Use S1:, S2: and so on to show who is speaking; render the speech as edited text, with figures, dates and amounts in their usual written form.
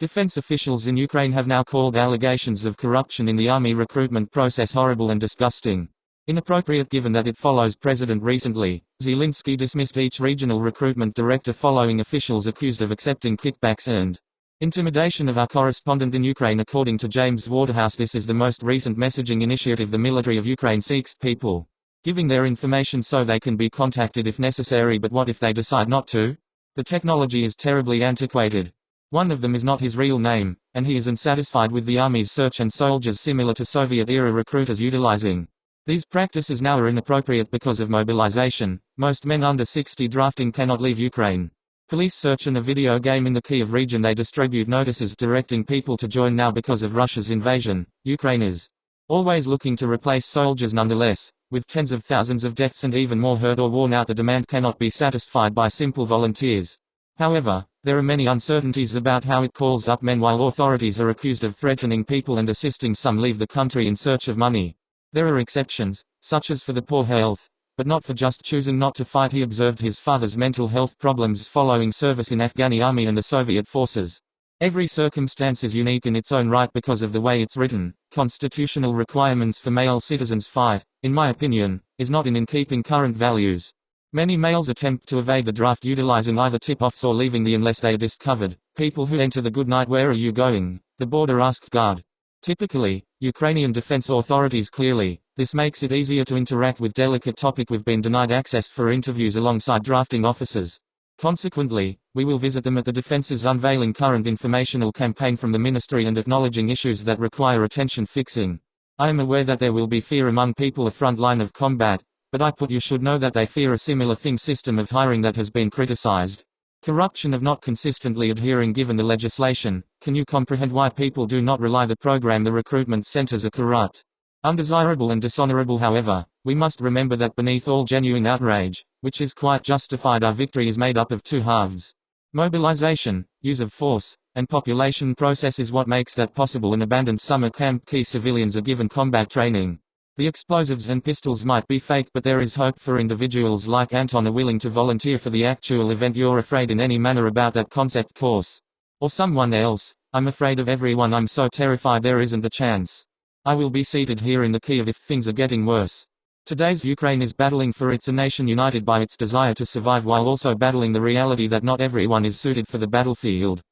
S1: Defense officials in Ukraine have now called allegations of corruption in the army recruitment process horrible and disgusting. Inappropriate given that it follows President recently, Zelensky dismissed each regional recruitment director following officials accused of accepting kickbacks and intimidation of our correspondent in Ukraine. According to James Waterhouse, this is the most recent messaging initiative the military of Ukraine seeks people giving their information so they can be contacted if necessary, but what if they decide not to? The technology is terribly antiquated. One of them is not his real name, and he is unsatisfied with the army's search and soldiers similar to Soviet-era recruiters utilizing. These practices now are inappropriate because of mobilization. Most men under 60 drafting cannot leave Ukraine. Police search in a video game in the Kiev region. They distribute notices directing people to join now because of Russia's invasion. Ukraine is always looking to replace soldiers nonetheless. With tens of thousands of deaths and even more hurt or worn out, the demand cannot be satisfied by simple volunteers. However, there are many uncertainties about how it calls up men while authorities are accused of threatening people and assisting some leave the country in search of money. There are exceptions, such as for the poor health, but not for just choosing not to fight. He observed his father's mental health problems following service in Afghani army and the Soviet forces. Every circumstance is unique in its own right because of the way it's written. Constitutional requirements for male citizens fight, in my opinion, is not in keeping current values. Many males attempt to evade the draft utilizing either tip-offs or leaving the unless they are discovered. People who enter the "good night, where are you going?" the border ask guard. Typically, Ukrainian defense authorities clearly. This makes it easier to interact with delicate topic. We've been denied access for interviews alongside drafting officers. Consequently, we will visit them at the defense's unveiling current informational campaign from the ministry and acknowledging issues that require attention fixing. I am aware that there will be fear among people a front line of combat, but you should know that they fear a similar thing system of hiring that has been criticized. Corruption of not consistently adhering given the legislation. Can you comprehend why people do not rely the program? The recruitment centers are corrupt, undesirable and dishonorable. However, we must remember that beneath all genuine outrage, which is quite justified, our victory is made up of two halves. Mobilization, use of force, and population process is what makes that possible. An abandoned summer camp. Key civilians are given combat training. The explosives and pistols might be fake, but there is hope for individuals like Anton are willing to volunteer for the actual event. You're afraid in any manner about that concept course. Or someone else. I'm afraid of everyone. I'm so terrified there isn't a chance. I will be seated here in the Kiev if things are getting worse. Today's Ukraine is battling for a nation united by its desire to survive while also battling the reality that not everyone is suited for the battlefield.